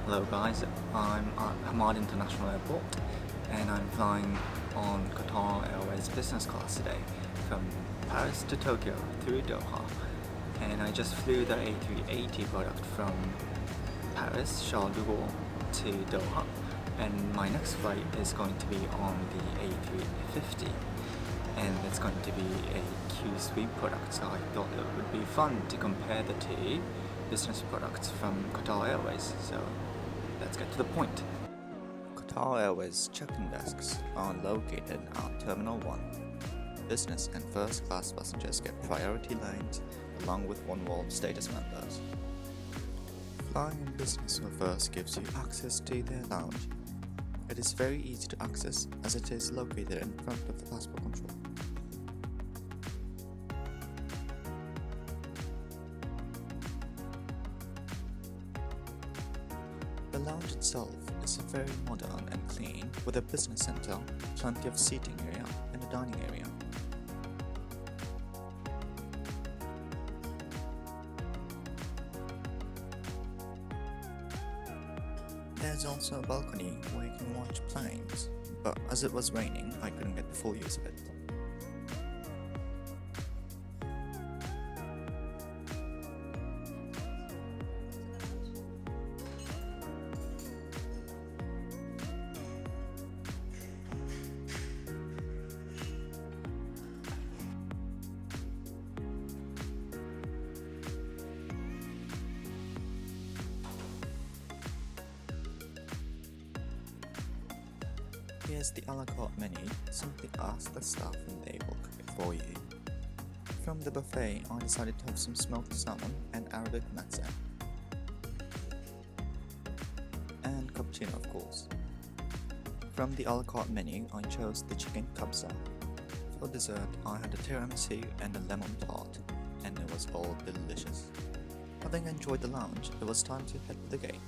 Hello guys, I'm at Hamad International Airport and I'm flying on Qatar Airways business class today from Paris to Tokyo through Doha, and I just flew the A380 product from Paris, Charles de Gaulle to Doha, and my next flight is going to be on the A350 and it's going to be a Qsuite product, so I thought it would be fun to compare the two business products from Qatar Airways. So let's get to the point. Qatar Airways check-in desks are located at Terminal 1. Business and first class passengers get priority lanes along with one-world status members. Flying in business or first gives you access to their lounge. It is very easy to access as it is located in front of the passport control. The lounge itself is very modern and clean, with a business center, plenty of seating area, and a dining area. There's also a balcony where you can watch planes, but as it was raining, I couldn't get the full use of it. Here's the a la carte menu. Simply ask the staff and they will cook it for you. From the buffet, I decided to have some smoked salmon and Arabic matza. And cappuccino, of course. From the a la carte menu, I chose the chicken kabsa. For dessert, I had a tiramisu and a lemon tart, and it was all delicious. Having enjoyed the lounge, it was time to head to the gate.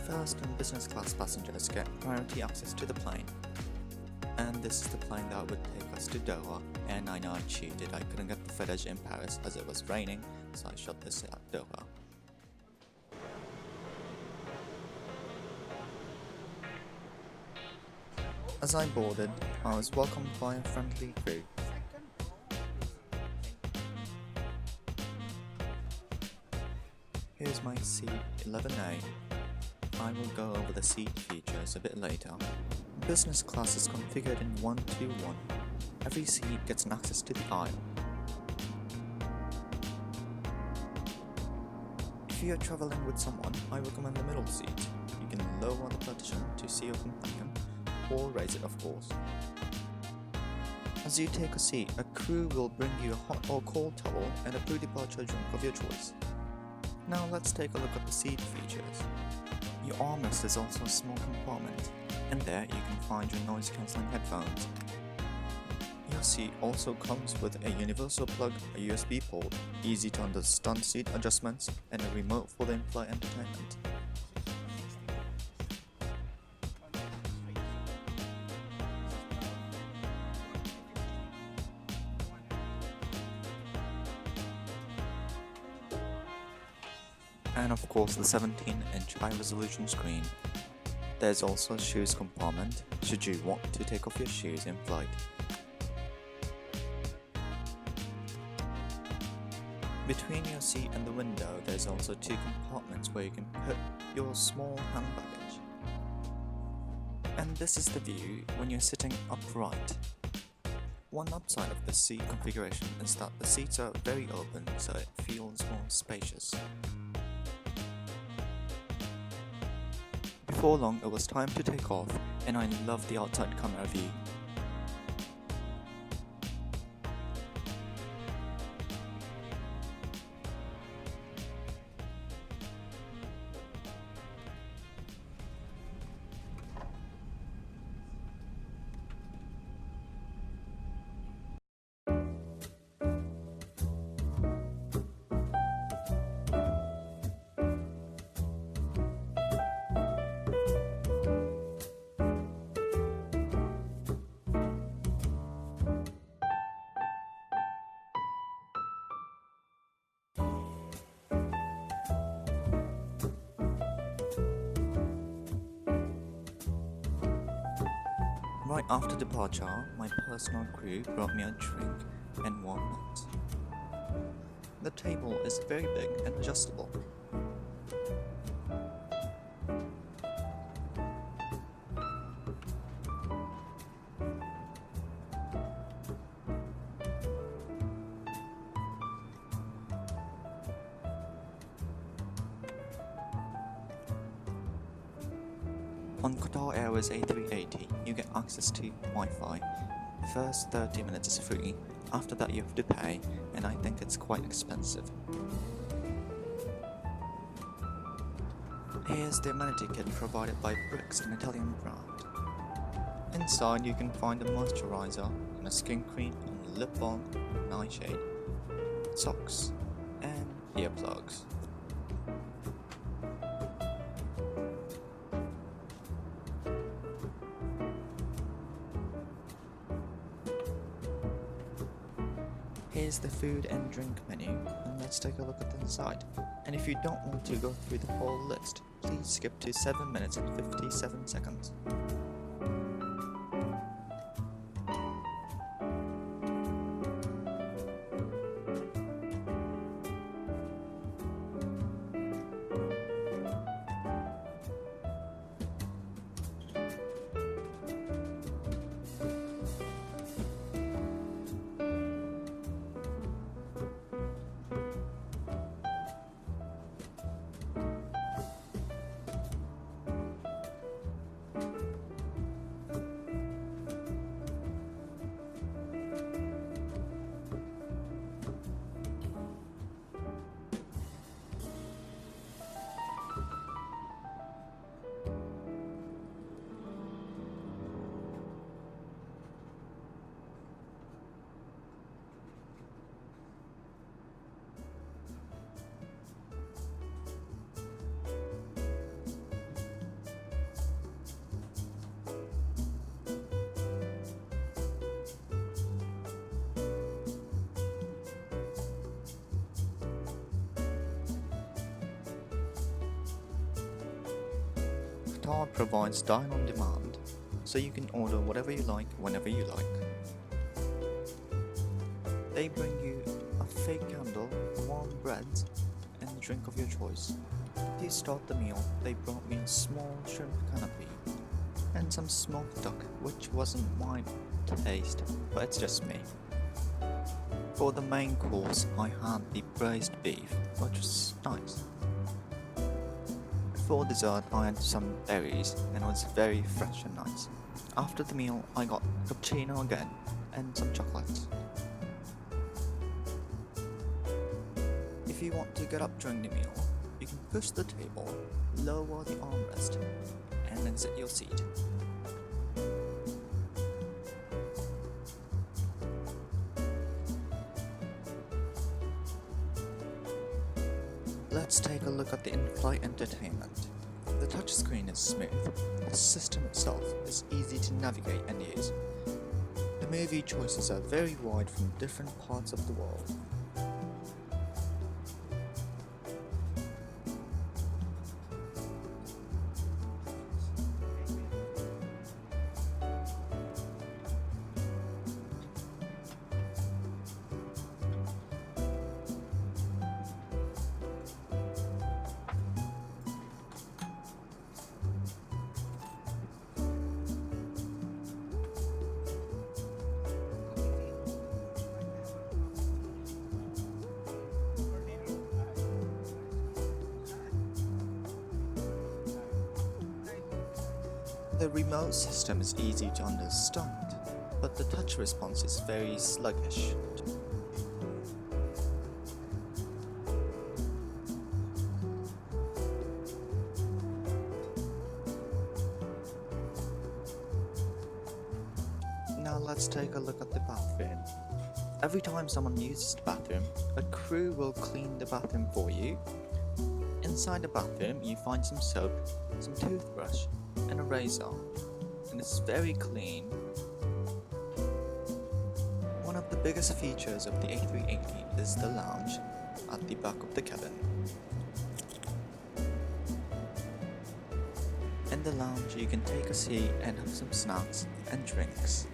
First and business class passengers get priority access to the plane. And this is the plane that would take us to Doha, and I know I cheated. I couldn't get the footage in Paris as it was raining, so I shot this at Doha. As I boarded, I was welcomed by a friendly crew. Here's my seat 11A. I will go over the seat features a bit later. Business class is configured in 1-2-1. Every seat gets an access to the aisle. If you are traveling with someone, I recommend the middle seat. You can lower the partition to see your companion, or raise it, of course. As you take a seat, a crew will bring you a hot or cold towel and a pre-departure drink of your choice. Now let's take a look at the seat features. Your armrest is also a small compartment, and there you can find your noise-cancelling headphones. Your seat also comes with a universal plug, a USB port, easy to understand seat adjustments, and a remote for the in-flight entertainment. And of course the 17-inch high-resolution screen. There's also a shoes compartment, should you want to take off your shoes in flight. Between your seat and the window, there's also two compartments where you can put your small hand baggage. And this is the view when you're sitting upright. One upside of the seat configuration is that the seats are very open, so it feels more spacious. Before long, it was time to take off, and I loved the outside camera view. Right after departure, my personal crew brought me a drink and warm nuts. The table is very big and adjustable. On Qatar Airways A380, you get access to Wi-Fi. First 30 minutes is free, after that you have to pay, and I think it's quite expensive. Here's the amenity kit provided by Bricks, an Italian brand. Inside you can find a moisturizer and a skin cream, and lip balm, nightshade, socks, and earplugs. Here's the food and drink menu, and let's take a look at the inside. And if you don't want to go through the whole list, please skip to 7 minutes and 57 seconds. Qatar provides dine on demand, so you can order whatever you like whenever you like. They bring you a fake candle, warm breads, and a drink of your choice. To start the meal, they brought me a small shrimp canapé and some smoked duck, which wasn't my taste, but it's just me. For the main course, I had the braised beef, which was nice. For dessert, I had some berries and it was very fresh and nice. After the meal, I got cappuccino again and some chocolates. If you want to get up during the meal, you can push the table, lower the armrest, and exit your seat. Let's take a look at the in-flight entertainment. The touchscreen is smooth. The system itself is easy to navigate and use. The movie choices are very wide from different parts of the world. The remote system is easy to understand, but the touch response is very sluggish. Now let's take a look at the bathroom. Every time someone uses the bathroom, a crew will clean the bathroom for you. Inside the bathroom, you find some soap, some toothbrush, and a razor, and it's very clean. One of the biggest features of the A380 is the lounge at the back of the cabin. And In the lounge, you can take a seat and have some snacks and drinks.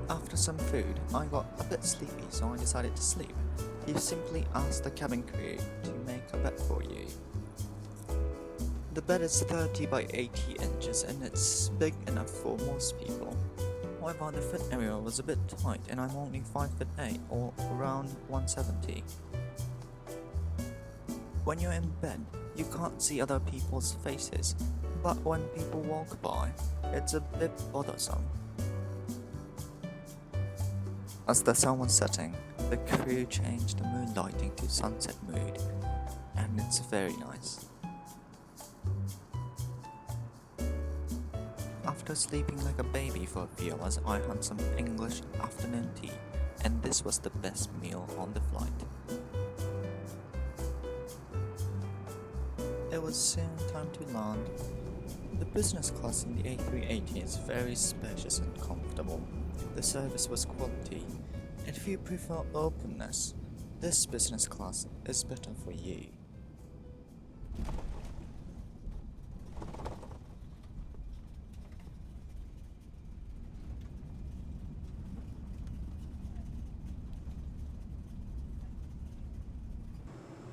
After some food, I got a bit sleepy, so I decided to sleep. You simply ask the cabin crew to make a bed for you. The bed is 30 by 80 inches and it's big enough for most people. However, the foot area was a bit tight and I'm only 5'8" or around 170. When you're in bed, you can't see other people's faces, but when people walk by, it's a bit bothersome. As the sun was setting, the crew changed the mood lighting to sunset mood, and it's very nice. After sleeping like a baby for a few hours, I had some English afternoon tea, and this was the best meal on the flight. It was soon time to land. The business class in the A380 is very spacious and comfortable. The service was quality. If you prefer openness, this business class is better for you.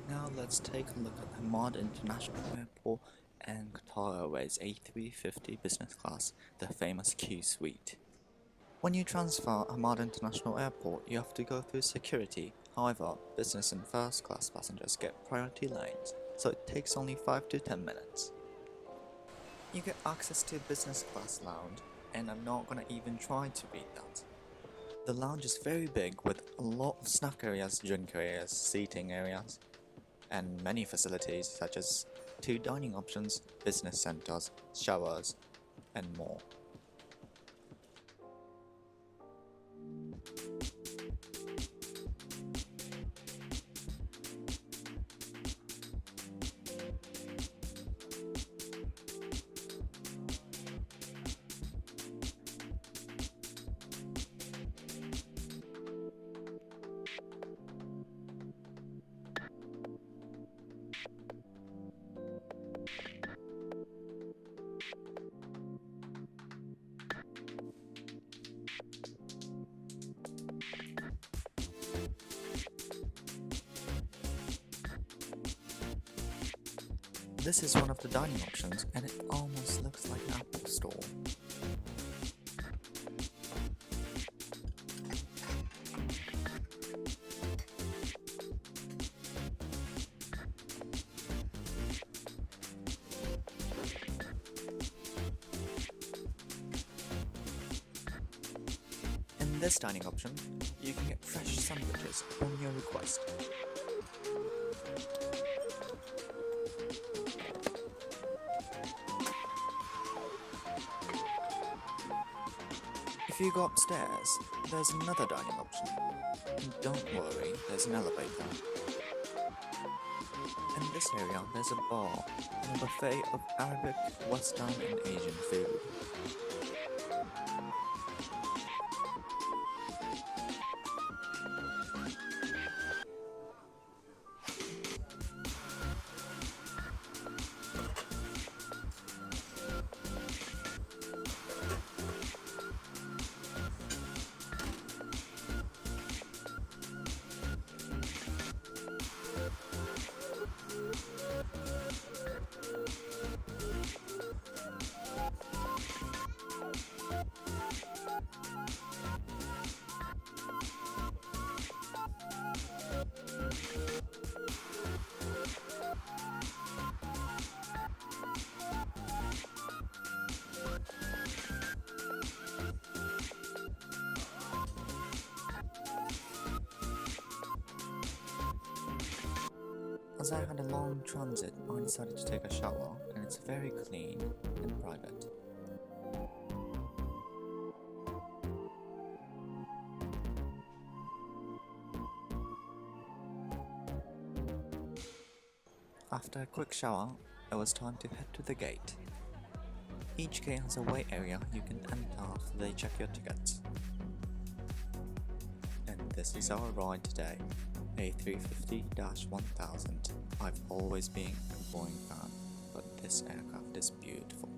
Now let's take a look at Haneda International Airport and Qatar Airways A350 business class, the famous Qsuite. When you transfer Haneda International Airport, you have to go through security. However, business and first class passengers get priority lanes, so it takes only 5 to 10 minutes. You get access to business class lounge, and I'm not gonna even try to read that. The lounge is very big with a lot of snack areas, drink areas, seating areas, and many facilities such as 2 dining options, business centers, showers, and more. This is one of the dining options, and it almost looks like an Apple store. In this dining option, you can get fresh sandwiches upon your request. If you go upstairs, there's another dining option. And don't worry, there's an elevator. In this area, there's a bar and a buffet of Arabic, Western and Asian food. As I had a long transit, I decided to take a shower, and it's very clean and private. After a quick shower, it was time to head to the gate. Each gate has a wait area you can enter after they check your tickets. And this is our ride today, A350-1000. I've always been a Boeing fan, but this aircraft is beautiful.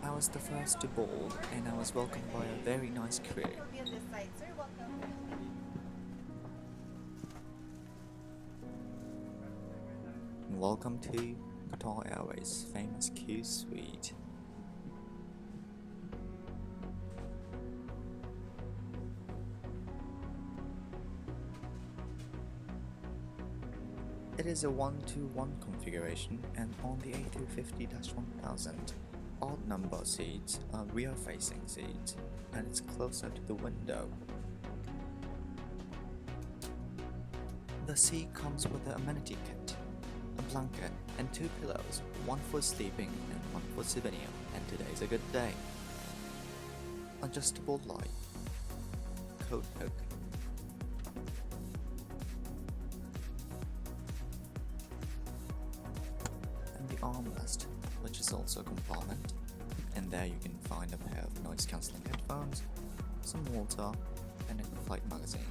I was the first to board, and I was welcomed by a very nice crew. Welcome to Qatar Airways' famous Qsuite. It is a 1-to-1 configuration, and on the A350-1000, odd number seats are rear-facing seats, and it's closer to the window. The seat comes with an amenity kit, a blanket, and 2 pillows, one for sleeping and one for souvenir, and today's a good day. Adjustable light, coat hook, and the armrest, which is also a compartment, and there you can find a pair of noise-cancelling headphones, some water, and a flight magazine.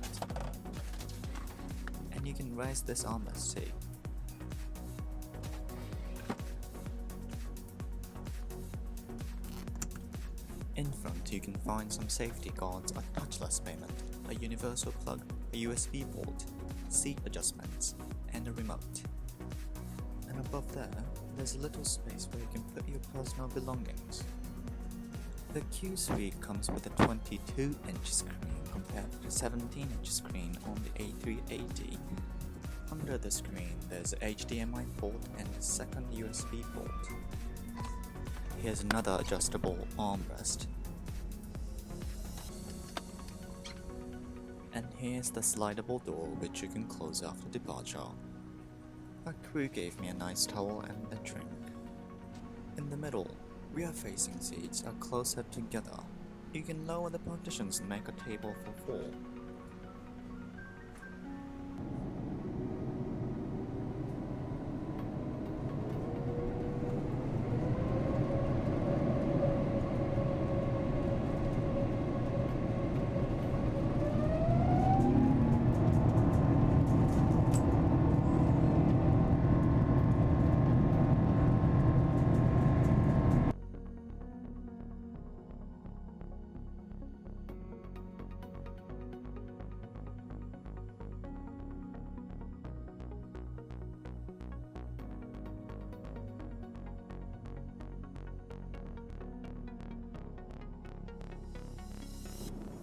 And you can raise this armrest too. In front you can find some safety guards, a touchless payment, a universal plug, a USB port, seat adjustments, and a remote. And above there's a little space where you can put your personal belongings. The Qsuite comes with a 22-inch screen compared to the 17-inch screen on the A380. Under the screen there's a HDMI port and a second USB port. Here's another adjustable armrest. And here's the slidable door which you can close after departure. A crew gave me a nice towel and a drink. In the middle, rear-facing seats are closer together. You can lower the partitions and make a table for 4.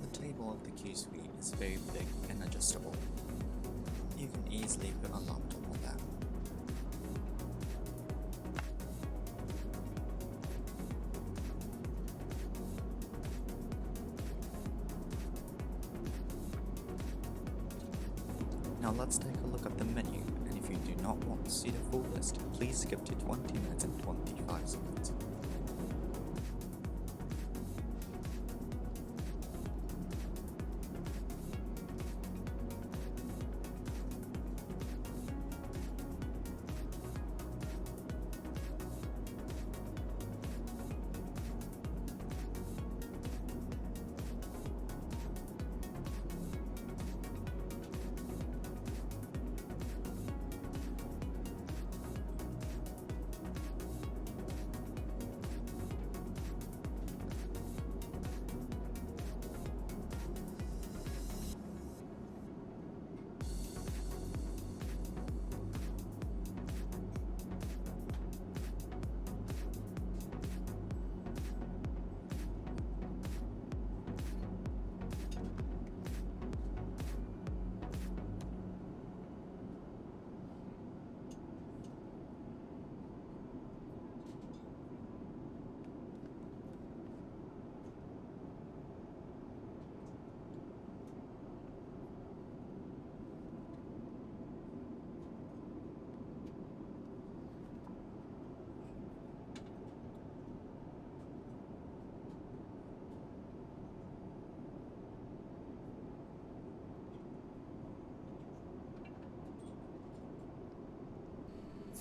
The table of the Qsuite is very big and adjustable. You can easily put a laptop on that. Now let's take a look at the menu, and if you do not want to see the full list, please skip to 20 minutes and 25 seconds.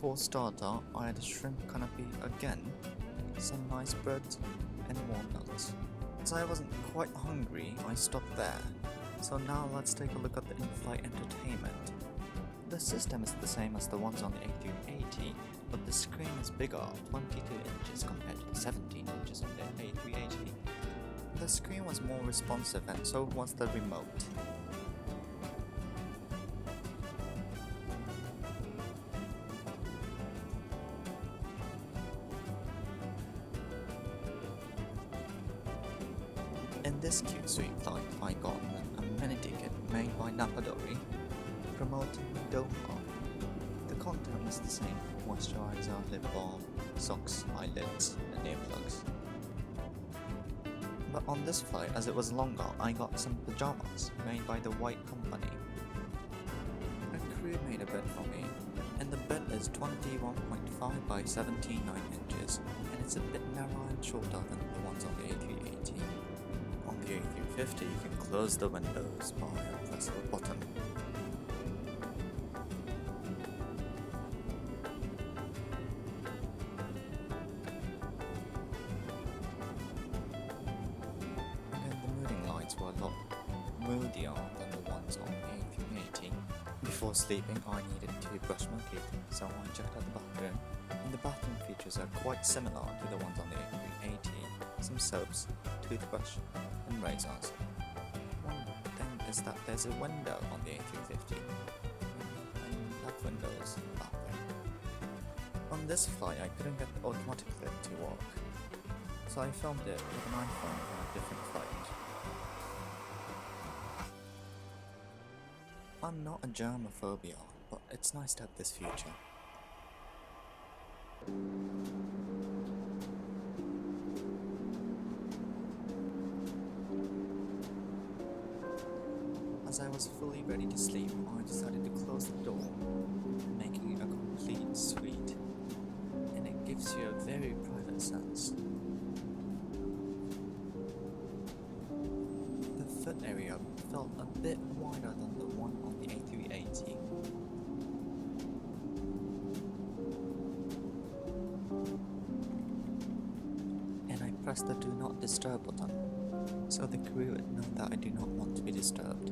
For starter, I had a shrimp canopy again, some nice bread, and walnuts. As I wasn't quite hungry, I stopped there. So now let's take a look at the in-flight entertainment. The system is the same as the ones on the A380, but the screen is bigger, 22 inches compared to the 17 inches on the A380. The screen was more responsive and so was the remote. In this Qsuite flight, I got a mini ticket made by Napadori, promoting Doha. The content is the same: moisturizer, lip balm, socks, eyelids, and earplugs. But on this flight, as it was longer, I got some pajamas made by the White Company. A crew made a bed for me, and the bed is 21.5 by 17.9 inches, and it's a bit narrower and shorter than the ones on the A380. On the A350, you can close the windows by a press of a button. Again, the moving lights were a lot moodier than the ones on the A380. Before sleeping, I needed to brush my teeth, so I checked out the bathroom. And the bathroom features are quite similar to the ones on the A380. Some soaps, toothbrush, and razors. One thing is that there's a window on the A350, and that window is in the bathroom. On this flight, I couldn't get the automatic lid to work, so I filmed it with an iPhone on a different flight. I'm not a germophobia, but it's nice to have this feature. As I was fully ready to sleep, I decided to close the door, making it a complete suite, and it gives you a very private sense. The foot area felt a bit wider than the one on the A380. And I pressed the Do Not Disturb button, so the crew would know that I do not want to be disturbed.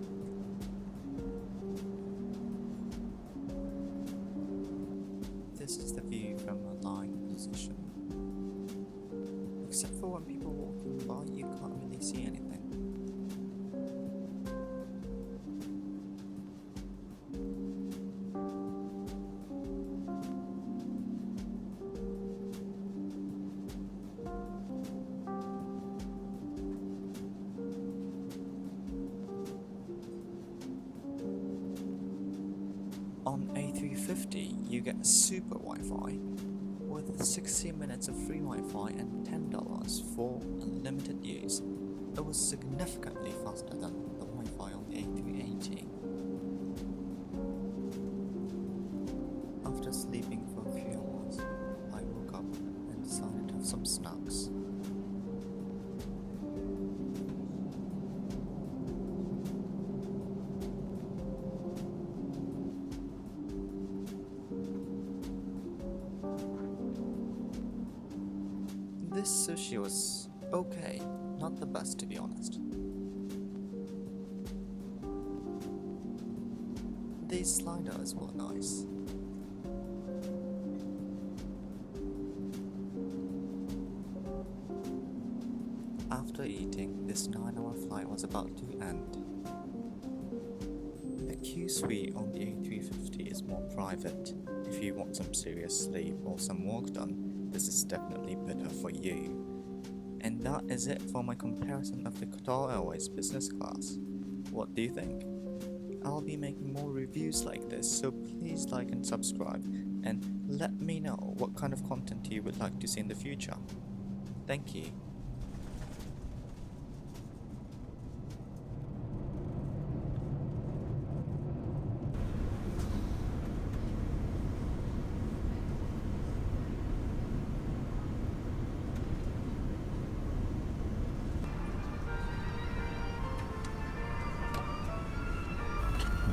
This is the view from a lying position. Except for when people walking by, you can't really see anything. On A350, you get super Wi-Fi with 60 minutes of free Wi-Fi and $10 for unlimited use. It was significantly faster than the Wi-Fi on the A380. After sleeping for a few hours, I woke up and decided to have some snacks. This sushi was okay, not the best to be honest. These sliders were nice. After eating, this 9-hour flight was about to end. The Qsuite on the A350 is more private. If you want some serious sleep or some work done, this is definitely better for you. And that is it for my comparison of the Qatar Airways business class. What do you think? I'll be making more reviews like this, so please like and subscribe, and let me know what kind of content you would like to see in the future. Thank you.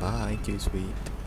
Bye, Qsuite.